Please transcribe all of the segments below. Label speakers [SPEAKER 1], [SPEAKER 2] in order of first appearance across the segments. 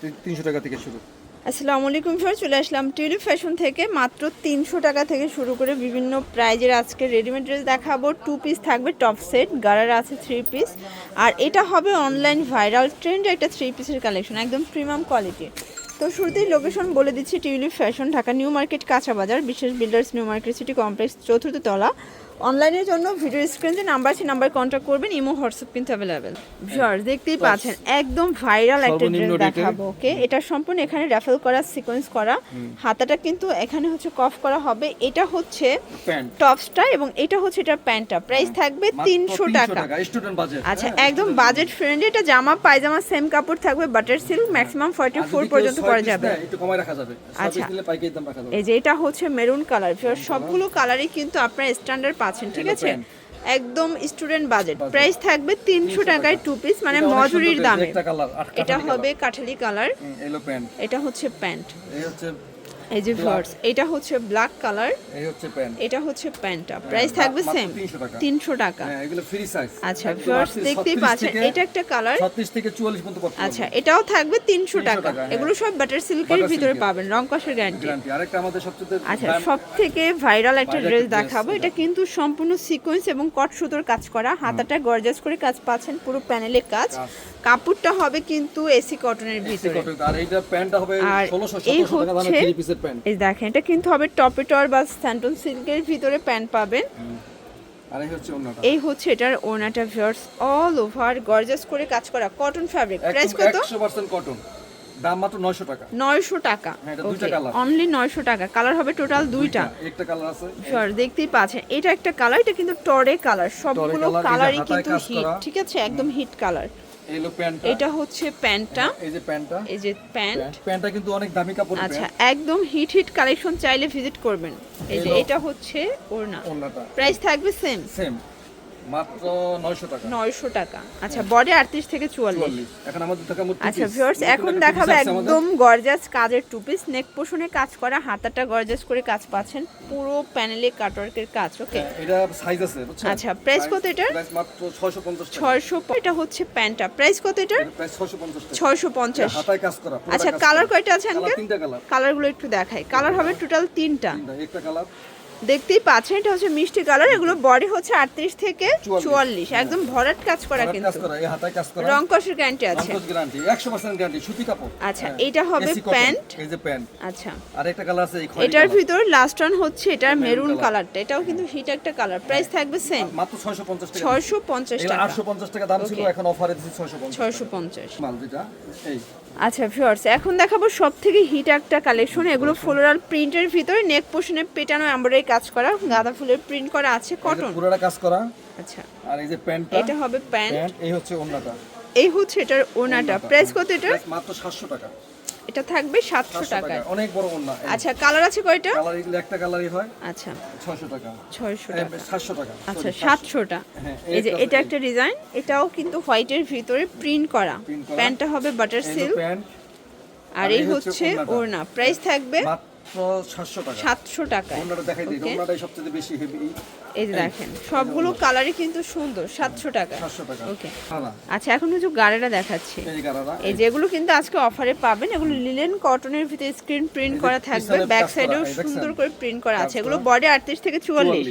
[SPEAKER 1] 300 টাকা থেকে শুরু।
[SPEAKER 2] আসসালামু আলাইকুম স্যার, চলে আসলাম টিউলিপ ফ্যাশন থেকে। মাত্র 300 টাকা থেকে শুরু করে বিভিন্ন প্রাইজের আজকে রেডিমেড ড্রেস দেখাবো। 2 পিস থাকবে টপ সেট, গারারা আছে 3 পিস, আর এটা হবে অনলাইন ভাইরাল ট্রেন্ড একটা 3 পিসের কালেকশন, একদম প্রিমিয়াম কোয়ালিটির। তো শুরুতেই লোকেশন বলে দিচ্ছি, tulip fashion, Dhaka new market কাঁচা বাজার, বিশেষ builders new market city complex, 4th তলা। অনলাইনের জন্য ভিডিও স্ক্রিনে যে নাম্বার আছে নাম্বার কন্ট্যাক্ট করবেন, ইমো হোয়াটসঅ্যাপ কিন্তু অ্যাভেলেবেল। ভিউয়ার্স দেখতেই পাচ্ছেন একদম ভাইরাল একটা ড্রেস দেখাবো। ওকে, এটা সম্পূর্ণ এখানে রাফেল করা, সিকোয়েন্স করা, হাতাটা কিন্তু এখানে হচ্ছে কফ করা হবে। এটা হচ্ছে টপসটা এবং এটা হচ্ছে এটা প্যান্টটা। প্রাইস থাকবে 300 টাকা।
[SPEAKER 1] Student budget.
[SPEAKER 2] আচ্ছা, একদম বাজেট ফ্রেন্ডলি। এটা জামা পায়জামা সেম কাপড় থাকবে, বাটার সিল্ক, ম্যাক্সিমাম 44 পর্যন্ত পরা যাবে।
[SPEAKER 1] একটু কমায় রাখা যাবে।
[SPEAKER 2] আচ্ছা,
[SPEAKER 1] দিলে পাইকারি দাম রাখা যাবে।
[SPEAKER 2] এই যে এটা হচ্ছে মেরুন কালার। সবগুলো কালারই কিন্তু আপনারা স্ট্যান্ডার্ড পাচ্ছেন, ঠিক আছে? একদম স্টুডেন্ট বাজেট। প্রাইস থাকবে 300 টাকায় 2 পিস, মানে মজুরির দামে। এটা হবে কাঠালি কালার, এটা হচ্ছে প্যান্ট, এই যে ভিউয়ার্স এটা হচ্ছে ব্ল্যাক কালার, এই হচ্ছে প্যান্ট, এটা হচ্ছে প্যান্টটা। প্রাইস থাকবে সেম 300 টাকা।
[SPEAKER 1] হ্যাঁ, এগুলো ফ্রি সাইজ।
[SPEAKER 2] আচ্ছা ভিউয়ার্স দেখতেই পাচ্ছেন, এটা একটা কালার
[SPEAKER 1] 36 থেকে 44 পর্যন্ত পড়তে পারবে।
[SPEAKER 2] আচ্ছা, এটাও থাকবে 300 টাকা। এগুলো সব বাটার সিল্কের ভিতরে পাবেন, রং কষের গ্যারান্টি।
[SPEAKER 1] আরেকটা আমাদের সবচেয়ে
[SPEAKER 2] আচ্ছা, সবথেকে ভাইরাল একটা ড্রেস দেখাবো। এটা কিন্তু সম্পূর্ণ সিকোয়েন্স এবং কট সুতোর কাজ করা, হাতাটা গর্জাস করে কাজ পাচ্ছেন, পুরো প্যানেলে কাজ। কাপড়টা হবে কিন্তু এসি কটনের ভিতরে,
[SPEAKER 1] আর এইটা প্যান্টটা হবে 1600 টাকা দামের 3 পিসের প্যান্ট।
[SPEAKER 2] এই দেখেন, এটা কিন্তু হবে টপেটর বা স্যান্টন সিল্কের ভিতরে প্যান্ট পাবেন।
[SPEAKER 1] আর এই হচ্ছে
[SPEAKER 2] এটার ওড়নাটা। ভিউয়ার্স অল ওভার গর্জাস করে কাজ করা কটন ফ্যাব্রিক। প্রাইস কত?
[SPEAKER 1] 100% কটন, দাম মাত্র 900 টাকা।
[SPEAKER 2] 900 টাকা।
[SPEAKER 1] দুইটা কালার,
[SPEAKER 2] অনলি 900 টাকা। কালার হবে টোটাল দুইটা।
[SPEAKER 1] একটা কালার আছে
[SPEAKER 2] ভিউয়ার্স দেখতেই পাচ্ছেন, এটা একটা কালার, এটা কিন্তু টরে কালার। সবগুলো কালারই কিন্তু হিট, ঠিক আছে? একদম হিট কালার। এটা হচ্ছে প্যান্টটা, এই যে প্যান্টটা কিন্তু অনেক দামি কাপড়। আচ্ছা, একদম হিট কালেকশন, চাইলে ভিজিট করবেন। এই যে এটা হচ্ছে ওড়নাটা। প্রাইস থাকবে সেম
[SPEAKER 1] মাত্র 900
[SPEAKER 2] টাকা। আচ্ছা, বডি 38 থেকে 44।
[SPEAKER 1] এখন আমাদের দেখাবো।
[SPEAKER 2] আচ্ছা ভিউয়ার্স, এখন দেখাবো একদম গর্জাস কাজের 2 পিস, নেক পোর্শনে কাজ করা, হাতাটা গর্জাস করে কাজ পাচ্ছেন, পুরো প্যানেলে কাটওয়ার্কের কাজ। ওকে,
[SPEAKER 1] এটা সাইজ আছে বুঝছেন?
[SPEAKER 2] আচ্ছা, প্রাইস কত এটা?
[SPEAKER 1] প্রাইস মাত্র 650 টাকা।
[SPEAKER 2] 600। এটা হচ্ছে প্যান্টটা। প্রাইস কত এটা?
[SPEAKER 1] প্রাইস 650 টাকা।
[SPEAKER 2] 650।
[SPEAKER 1] হাতায় কাজ করা।
[SPEAKER 2] আচ্ছা, কালার কয়টা আছে আঙ্কেল?
[SPEAKER 1] 3টা কালার।
[SPEAKER 2] কালারগুলো একটু দেখাই। কালার হবে টোটাল 3টা।
[SPEAKER 1] একটা কালার
[SPEAKER 2] দেখতেই পাচ্ছেন, এটা হচ্ছে মিষ্টি কালার। এগুলো বডি হচ্ছে 38 থেকে 44, একদম ভরাট কাজ করা, কিন্তু রং কষের গ্যারান্টি আছে।
[SPEAKER 1] 100% গ্যারান্টি, সুতি কাপড়।
[SPEAKER 2] আচ্ছা, এটা হবে প্যান্ট,
[SPEAKER 1] এই যে প্যান্ট।
[SPEAKER 2] আচ্ছা,
[SPEAKER 1] আর একটা কালার আছে
[SPEAKER 2] এটার ভিতর লাস্ট ওয়ান হচ্ছে এটার মেরুন কালারটা। এটাও কিন্তু হিট একটা কালার। প্রাইস থাকবে সেম
[SPEAKER 1] মাত্র 650 টাকা।
[SPEAKER 2] 650 টাকা।
[SPEAKER 1] 850 টাকা দাম ছিল, এখন অফারে দিচ্ছি 650 মাল দুটো। এই
[SPEAKER 2] আচ্ছা ভিউয়ার্স, এখন দেখাবো সবথেকে হিট একটা কালেকশন। এগুলো ফ্লোরাল প্রিন্টের ভিতরে, নেক পোর্শনে পেটানো এমব্রয়ডারি কাজ করা, গাঁদা ফুলের প্রিন্ট করা আছে, কটন
[SPEAKER 1] পুরোটা কাজ করা।
[SPEAKER 2] আচ্ছা,
[SPEAKER 1] আর এই যে প্যান্টটা,
[SPEAKER 2] এটা হবে প্যান্ট,
[SPEAKER 1] এই হচ্ছে ওড়নাটা,
[SPEAKER 2] এই হচ্ছে এটার ওড়নাটা। প্রাইস কত এটা?
[SPEAKER 1] মাত্র 700 টাকা।
[SPEAKER 2] এটা থাকবে 700 টাকায়।
[SPEAKER 1] অনেক বড় ওড়না।
[SPEAKER 2] আচ্ছা, কালার আছে কয়টা?
[SPEAKER 1] কালার এগুলো একটা কালারই হয়।
[SPEAKER 2] আচ্ছা,
[SPEAKER 1] 600 টাকা।
[SPEAKER 2] 700
[SPEAKER 1] টাকা।
[SPEAKER 2] আচ্ছা, 700টা। এই যে এটা একটা ডিজাইন, এটাও কিন্তু হোয়াইটের ভিতরে প্রিন্ট করা। প্যান্টটা হবে বাটার সিল্ক, আর এই হচ্ছে ওড়না। প্রাইস থাকবে
[SPEAKER 1] মাত্র 700 টাকা।
[SPEAKER 2] 700 টাকা।
[SPEAKER 1] ওড়নাটা দেখাই দিই, ওড়নাটাই সবচেয়ে বেশি হেভি।
[SPEAKER 2] এই যে দেখেন, সবগুলো কালারই কিন্তু সুন্দর। 700 টাকা।
[SPEAKER 1] 700 টাকা।
[SPEAKER 2] ওকে, আচ্ছা, এখন হচ্ছে গাড়াটা দেখাচ্ছি। এই যেগুলো কিন্তু আজকে অফারে পাবেন, এগুলো লিলেন কটনের ভিতরে স্ক্রিন প্রিন্ট করা থাকবে, ব্যাক সাইডেও সুন্দর করে প্রিন্ট করা আছে। এগুলো বডি 38 থেকে 44।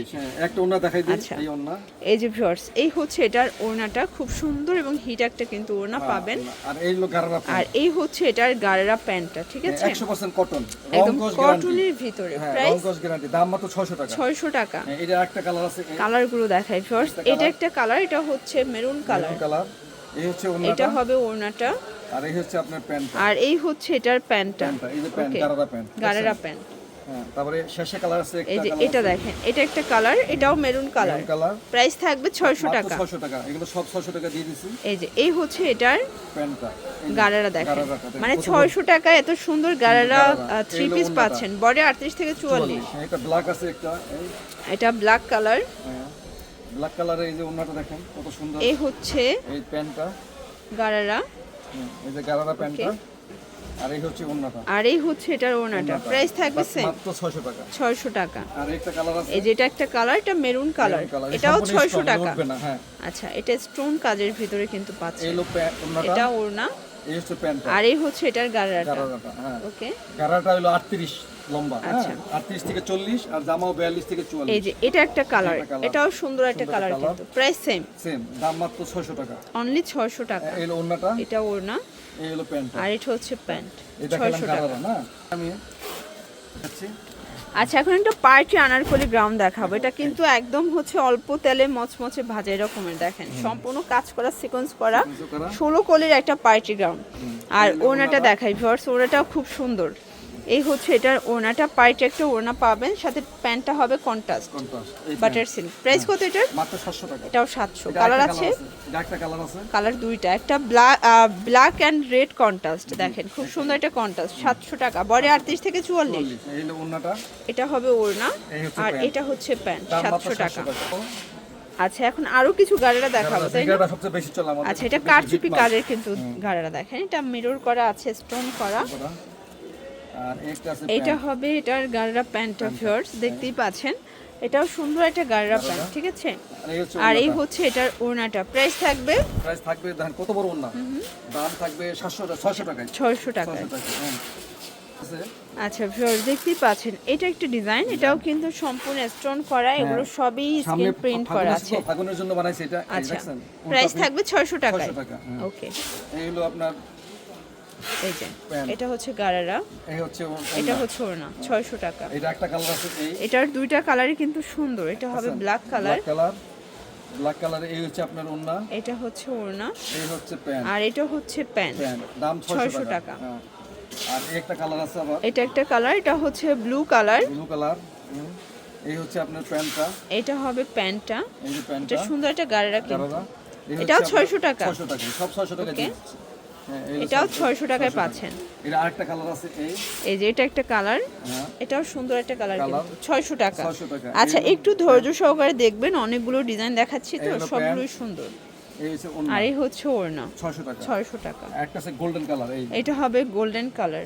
[SPEAKER 1] একটা ওড়না দেখাই দিই, এই ওড়না।
[SPEAKER 2] এই যে ভিউয়ার্স, এই হচ্ছে এটার ওড়নাটা, খুব সুন্দর এবং হিট একটা কিন্তু ওড়না পাবেন।
[SPEAKER 1] আর এই হলো গারারা,
[SPEAKER 2] আর এই হচ্ছে এটার গারারা প্যান্টটা, ঠিক আছে?
[SPEAKER 1] 100% কটন,
[SPEAKER 2] একদম কটনের ভিতরে। প্রাইস
[SPEAKER 1] রং কস গ্যারান্টি, দাম মাত্র 600 টাকা।
[SPEAKER 2] 600 টাকা।
[SPEAKER 1] এটা একটা কালার আছে,
[SPEAKER 2] কালারগুলো দেখাই ফার্স্ট। এটা একটা কালার, এটা হচ্ছে মেরুন কালার।
[SPEAKER 1] এই হচ্ছে ওড়নাটা,
[SPEAKER 2] এটা হবে ওড়নাটা,
[SPEAKER 1] আর এই হচ্ছে আপনার প্যান্ট,
[SPEAKER 2] আর এই হচ্ছে এটার প্যান্টটা।
[SPEAKER 1] এই যে pant, gharara pant,
[SPEAKER 2] gharara pant.
[SPEAKER 1] হ্যাঁ, তারপরে শেষে কালার আছে একটা।
[SPEAKER 2] এই যে এটা দেখেন, এটা একটা কালার, এটাও মেরুন কালার। প্রাইস থাকবে 600 টাকা।
[SPEAKER 1] 600 টাকা। এগুলো সব 600 টাকা দিয়ে দিছি।
[SPEAKER 2] এই যে এই হচ্ছে এটার
[SPEAKER 1] প্যান্টটা,
[SPEAKER 2] গারারা দেখেন, মানে 600 টাকা এত সুন্দর গারারা 3 পিস পাচ্ছেন, বডি 38 থেকে 44।
[SPEAKER 1] এটা ব্ল্যাক আছে একটা,
[SPEAKER 2] এটা ব্ল্যাক কালার।
[SPEAKER 1] ব্ল্যাক কালারে এই যে ওড়নাটা দেখেন কত সুন্দর।
[SPEAKER 2] এই হচ্ছে
[SPEAKER 1] এই প্যান্টটা,
[SPEAKER 2] গারারা,
[SPEAKER 1] এই যে গারারা প্যান্টটা, আর এই হচ্ছে ওড়নাটা,
[SPEAKER 2] আর এই হচ্ছে এটার ওড়নাটা। প্রাইস থাকবে সেম
[SPEAKER 1] মাত্র 600 টাকা।
[SPEAKER 2] 600 টাকা।
[SPEAKER 1] আর একটা কালার আছে,
[SPEAKER 2] এই যে এটা একটা কালার, এটা মেরুন কালার, এটাও 600 টাকা।
[SPEAKER 1] হ্যাঁ,
[SPEAKER 2] আচ্ছা, এটা স্টোন কাজের ভিতরে কিন্তু পাচ্ছেন।
[SPEAKER 1] এই লো ওড়নাটা,
[SPEAKER 2] এটা ওড়না,
[SPEAKER 1] এই হচ্ছে প্যান্ট
[SPEAKER 2] আর এই হচ্ছে এটার গারারাটা।
[SPEAKER 1] গারারাটা। হ্যাঁ,
[SPEAKER 2] ওকে,
[SPEAKER 1] গারাটা হলো 38 লম্বা।
[SPEAKER 2] আচ্ছা।
[SPEAKER 1] হ্যাঁ, 38 থেকে 40 আর জামাও 42 থেকে 44।
[SPEAKER 2] এই যে এটা একটা কালার,
[SPEAKER 1] একটা colour।
[SPEAKER 2] এটাও সুন্দর একটা
[SPEAKER 1] সুন্দর
[SPEAKER 2] কালার,
[SPEAKER 1] colour।
[SPEAKER 2] কিন্তু প্রাইস সেম,
[SPEAKER 1] সেম দাম মাত্র 600 টাকা।
[SPEAKER 2] অনলি 600 টাকা।
[SPEAKER 1] এই হলো ওন্নাটা,
[SPEAKER 2] এটা ওড়না,
[SPEAKER 1] এই হলো প্যান্ট।
[SPEAKER 2] আর এটা হচ্ছে প্যান্ট,
[SPEAKER 1] এটা খেলাম
[SPEAKER 2] 600 টাকা।
[SPEAKER 1] গারারা না। আমি দেখাচ্ছি।
[SPEAKER 2] আচ্ছা, এখন একটা পার্টি আনারকলি গ্রাউন্ড দেখাবো। এটা কিন্তু একদম হচ্ছে অল্প তেলে মচমচে ভাজা এরকমের, দেখেন সম্পূর্ণ কাজ করা, সিকোয়েন্স করা, 16 কলির একটা পার্টি গ্রাউন্ড। আর ওড়নাটা দেখাই ভিউয়ার্স, ওড়নাটাও খুব সুন্দর। এই হচ্ছে এটার ওড়নাটা, পার্টি একটা ওড়না পাবেন, সাথে প্যান্টটা হবে কন্ট্রাস্ট বাটার সিল্ক। প্রাইস কত এটার?
[SPEAKER 1] মাত্র 700 টাকা।
[SPEAKER 2] এটাও 700। কালার আছে,
[SPEAKER 1] একটা কালার আছে,
[SPEAKER 2] কালার দুইটা, একটা ব্ল্যাক অ্যান্ড রেড কন্ট্রাস্ট, দেখেন খুব সুন্দর একটা কন্ট্রাস্ট। 700 টাকা, বডি 38 থেকে 44।
[SPEAKER 1] এই হলো ওন্নাটা,
[SPEAKER 2] এটা হবে ওড়না,
[SPEAKER 1] এই হচ্ছে
[SPEAKER 2] আর
[SPEAKER 1] প্যান্ট।
[SPEAKER 2] এটা হচ্ছে প্যান্ট,
[SPEAKER 1] দাম মাত্র
[SPEAKER 2] 700 টাকা।
[SPEAKER 1] 700 টাকা।
[SPEAKER 2] আচ্ছা, এখন আরো কিছু গাড়িরা দেখাবো, তাই না?
[SPEAKER 1] গারাটা সবচেয়ে বেশি চলে আমাদের।
[SPEAKER 2] আচ্ছা, এটা
[SPEAKER 1] বেশি
[SPEAKER 2] কারচুপি
[SPEAKER 1] hit মাল।
[SPEAKER 2] কাজের কিন্তু গাড়িরা, দেখেন এটা মিরর করা আছে, স্টোন করা।
[SPEAKER 1] আর একটা আছে
[SPEAKER 2] এটা
[SPEAKER 1] প্যান্ট।
[SPEAKER 2] হবে এটার গাড়িরা প্যান্টটা ভিউয়ার্স, দেখতেই পাচ্ছেন। এটাও সুন্দর একটা গাড়িরা প্যান্ট, ঠিক আছে।
[SPEAKER 1] আর এই হচ্ছে
[SPEAKER 2] আর এই
[SPEAKER 1] ওন্নাটা।
[SPEAKER 2] হচ্ছে এটার ওড়নাটা, প্রাইস থাকবে
[SPEAKER 1] প্রাইস থাকবে, দেখেন কত বড় ওন্না। দাম থাকবে 600 টাকায়।
[SPEAKER 2] 600 টাকায়।
[SPEAKER 1] 600 টাকা। হ্যাঁ। আছে
[SPEAKER 2] আচ্ছা ভিউয়ার্স, দেখতেই পাচ্ছেন এটা একটা ডিজাইন, এটাও কিন্তু সম্পূর্ণ স্টোন করা, এগুলো সবই
[SPEAKER 1] সামনে
[SPEAKER 2] স্ক্রিন প্রিন্ট করা আছে।
[SPEAKER 1] ফাগুনের জন্য বানাইছে এটা। এই
[SPEAKER 2] আচ্ছা,
[SPEAKER 1] দেখছেন?
[SPEAKER 2] প্রাইস থাকবে 600 টাকায়।
[SPEAKER 1] 600 টাকা। হ্যাঁ।
[SPEAKER 2] ওকে,
[SPEAKER 1] এই হলো আপনার,
[SPEAKER 2] এই যে
[SPEAKER 1] প্যান্ট।
[SPEAKER 2] এটা হচ্ছে গারারা,
[SPEAKER 1] এই হচ্ছে
[SPEAKER 2] এটা হচ্ছে ওড়না, 600 টাকা।
[SPEAKER 1] এটা একটা কালার আছে, এই
[SPEAKER 2] এটার দুইটা কালারই কিন্তু সুন্দর, এটা হবে ব্ল্যাক কালার,
[SPEAKER 1] ব্ল্যাক কালার। এই হচ্ছে আপনার ওন্না,
[SPEAKER 2] এটা হচ্ছে ওড়না,
[SPEAKER 1] এই হচ্ছে প্যান্ট।
[SPEAKER 2] আর এটা হচ্ছে প্যান্ট,
[SPEAKER 1] প্যান্ট দাম
[SPEAKER 2] 600
[SPEAKER 1] টাকা।
[SPEAKER 2] টাকা।
[SPEAKER 1] হ্যাঁ। আর এই একটা কালার আছে আবার,
[SPEAKER 2] এটা একটা কালার, এটা হচ্ছে ব্লু কালার,
[SPEAKER 1] ব্লু কালার। এই হচ্ছে আপনার প্যান্টটা,
[SPEAKER 2] এটা হবে প্যান্টটা,
[SPEAKER 1] এই যে
[SPEAKER 2] এটা
[SPEAKER 1] প্যান্টটা
[SPEAKER 2] সুন্দর একটা গারারা কিন্তু।
[SPEAKER 1] গারারা। এই হচ্ছে
[SPEAKER 2] এটাও
[SPEAKER 1] আপনার
[SPEAKER 2] 600 টাকা।
[SPEAKER 1] 600 টাকা, সব 600 টাকা
[SPEAKER 2] Okay.
[SPEAKER 1] দিচ্ছি। হ্যাঁ, এই
[SPEAKER 2] এটাও
[SPEAKER 1] সব
[SPEAKER 2] 600 টাকায়
[SPEAKER 1] 600 টাকা।
[SPEAKER 2] পাচ্ছেন।
[SPEAKER 1] এটা আরেকটা কালার আছে, এই
[SPEAKER 2] এই যে এটা একটা কালার,
[SPEAKER 1] হ্যাঁ
[SPEAKER 2] এটাও সুন্দর একটা কালার
[SPEAKER 1] Colour।
[SPEAKER 2] কিন্তু 600 টাকা।
[SPEAKER 1] 600 টাকা।
[SPEAKER 2] আচ্ছা,
[SPEAKER 1] এই হলো
[SPEAKER 2] একটু ধৈর্য সহকারে দেখবেন, অনেকগুলো ডিজাইন দেখাচ্ছি তো,
[SPEAKER 1] এই হলো
[SPEAKER 2] সবগুলোই
[SPEAKER 1] প্যান্ট।
[SPEAKER 2] সুন্দর।
[SPEAKER 1] এই হচ্ছে ওন্না,
[SPEAKER 2] আর এই হচ্ছে ওড়না,
[SPEAKER 1] 600 টাকা।
[SPEAKER 2] 600 টাকা।
[SPEAKER 1] একটা আছে গোল্ডেন কালার, এই
[SPEAKER 2] এটা হবে গোল্ডেন কালার,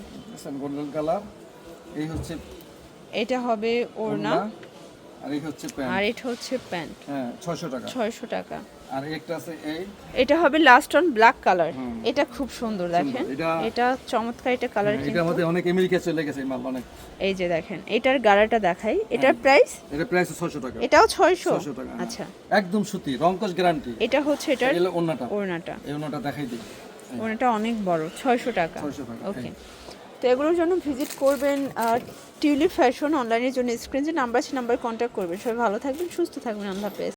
[SPEAKER 1] গোল্ডেন কালার। এই হচ্ছে
[SPEAKER 2] এটা হবে ওড়না,
[SPEAKER 1] ওন্না, আর এই হচ্ছে প্যান্ট।
[SPEAKER 2] আর এটা হচ্ছে প্যান্ট,
[SPEAKER 1] হ্যাঁ 600 টাকা।
[SPEAKER 2] 600 টাকা।
[SPEAKER 1] আর একটা আছে এই,
[SPEAKER 2] এটা হবে লাস্ট অন ব্ল্যাক কালার, এটা খুব সুন্দর, দেখেন
[SPEAKER 1] এটা-
[SPEAKER 2] এটা চমৎকার একটা কালার
[SPEAKER 1] এটা
[SPEAKER 2] কিন্তু।
[SPEAKER 1] আমাদের অনেক আমেরিকা চলে গেছে এই মাল অনেক।
[SPEAKER 2] এই যে দেখেন, এটার গাড়াটা দেখাই, এটার প্রাইস,
[SPEAKER 1] এটা প্রাইস 600 টাকা।
[SPEAKER 2] এটাও 600।
[SPEAKER 1] 600 টাকা। হ্যাঁ।
[SPEAKER 2] আচ্ছা,
[SPEAKER 1] একদম সুতি, রংকশ গ্যারান্টি।
[SPEAKER 2] এটা হচ্ছে এটার
[SPEAKER 1] এলো ওন্নাটা,
[SPEAKER 2] ওড়নাটা,
[SPEAKER 1] এই ওন্নাটা দেখাই দিই।
[SPEAKER 2] ওড়নাটা অনেক বড়, 600 টাকা।
[SPEAKER 1] 600 টাকা।
[SPEAKER 2] ওকে, তো এগুলোর জন্য ভিজিট করবেন টিউলিপ ফ্যাশন, অনলাইনের জন্য স্ক্রিন যে নাম্বার আছে নাম্বার কন্ট্যাক্ট করবেন। সবাই ভালো থাকবেন, সুস্থ থাকবেন, আল্লাহ হাফেজ।